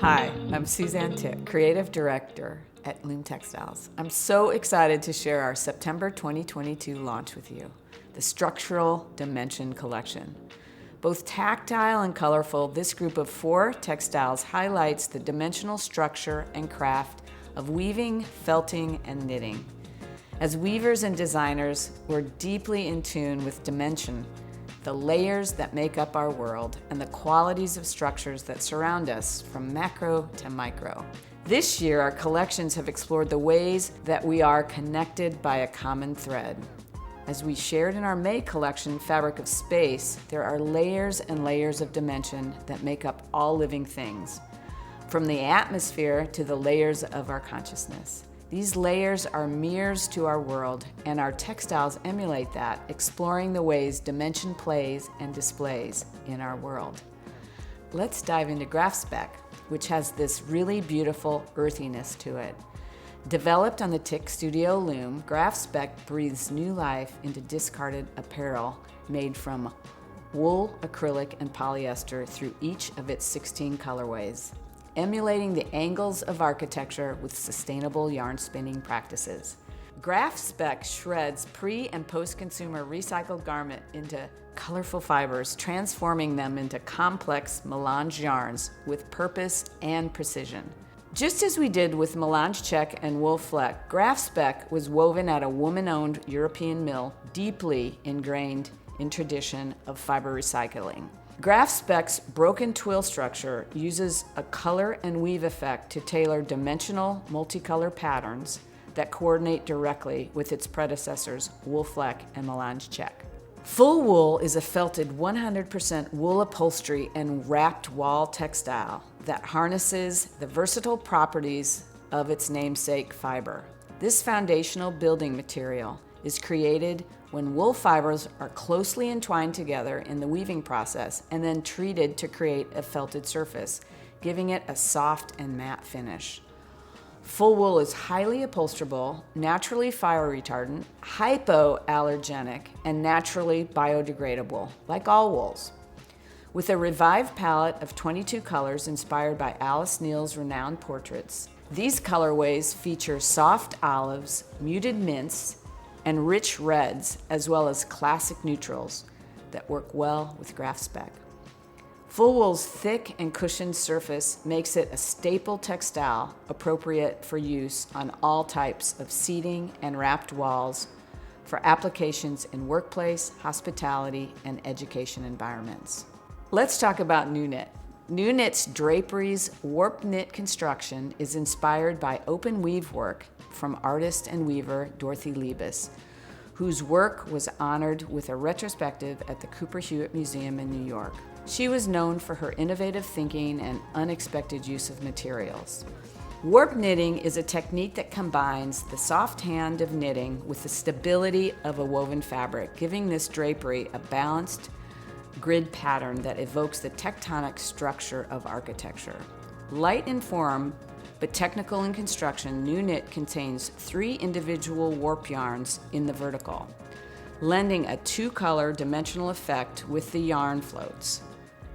Hi, I'm Suzanne Tick, Creative Director at Luum Textiles. I'm so excited to share our September 2022 launch with you, the Structural Dimension Collection. Both tactile and colorful, this group of 4 textiles highlights the dimensional structure and craft of weaving, felting, and knitting. As weavers and designers, we're deeply in tune with dimension, the layers that make up our world, and the qualities of structures that surround us, from macro to micro. This year, our collections have explored the ways that we are connected by a common thread. As we shared in our May collection, Fabric of Space, there are layers and layers of dimension that make up all living things, from the atmosphere to the layers of our consciousness. These layers are mirrors to our world, and our textiles emulate that, exploring the ways dimension plays and displays in our world. Let's dive into Graph Spec, which has this really beautiful earthiness to it. Developed on the Tick Studio loom, Graph Spec breathes new life into discarded apparel made from wool, acrylic, and polyester through each of its 16 colorways, emulating the angles of architecture with sustainable yarn spinning practices. Graph Spec shreds pre- and post-consumer recycled garment into colorful fibers, transforming them into complex melange yarns with purpose and precision. Just as we did with melange check and wool fleck, Graph Spec was woven at a woman-owned European mill, deeply ingrained in tradition of fiber recycling. Graph Spec's broken twill structure uses a color and weave effect to tailor dimensional multicolor patterns that coordinate directly with its predecessors, wool fleck and melange check. Full Wool is a felted 100% wool upholstery and wrapped wall textile that harnesses the versatile properties of its namesake fiber. This foundational building material is created when wool fibers are closely entwined together in the weaving process and then treated to create a felted surface, giving it a soft and matte finish. Full Wool is highly upholsterable, naturally fire retardant, hypoallergenic, and naturally biodegradable, like all wools. With a revived palette of 22 colors inspired by Alice Neal's renowned portraits, these colorways feature soft olives, muted mints, and rich reds, as well as classic neutrals that work well with Graph Spec. Full Wool's thick and cushioned surface makes it a staple textile appropriate for use on all types of seating and wrapped walls for applications in workplace, hospitality, and education environments. Let's talk about New Knit. New Knit's draperies warp knit construction is inspired by open weave work from artist and weaver Dorothy Liebes, whose work was honored with a retrospective at the Cooper Hewitt Museum in New York. She was known for her innovative thinking and unexpected use of materials. Warp knitting is a technique that combines the soft hand of knitting with the stability of a woven fabric, giving this drapery a balanced grid pattern that evokes the tectonic structure of architecture. Light in form, but technical in construction, New Knit contains 3 individual warp yarns in the vertical, lending a 2-color dimensional effect with the yarn floats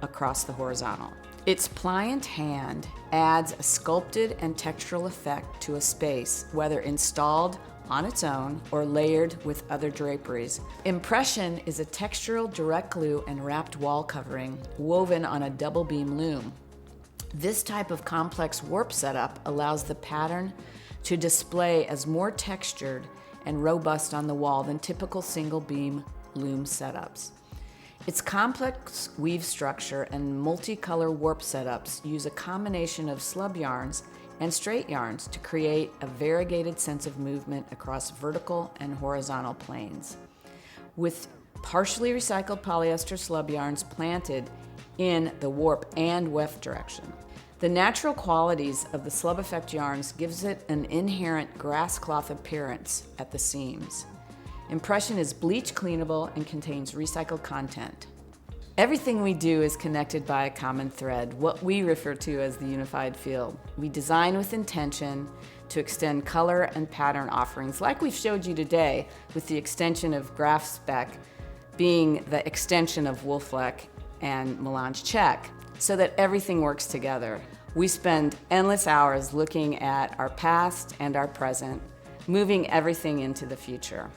across the horizontal. Its pliant hand adds a sculpted and textural effect to a space, whether installed on its own or layered with other draperies. Impression is a textural direct glue and wrapped wall covering woven on a double beam loom. This type of complex warp setup allows the pattern to display as more textured and robust on the wall than typical single beam loom setups. Its complex weave structure and multicolor warp setups use a combination of slub yarns and straight yarns to create a variegated sense of movement across vertical and horizontal planes, with partially recycled polyester slub yarns planted in the warp and weft direction. The natural qualities of the slub effect yarns gives it an inherent grass cloth appearance at the seams. Impression is bleach cleanable and contains recycled content. Everything we do is connected by a common thread, what we refer to as the unified field. We design with intention to extend color and pattern offerings like we've showed you today with the extension of Graph Spec being the extension of Woolfleck and Melange check, so that everything works together. We spend endless hours looking at our past and our present, moving everything into the future.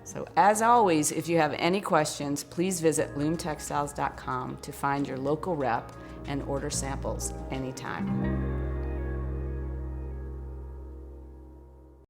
So as always, if you have any questions, please visit loomtextiles.com to find your local rep and order samples anytime.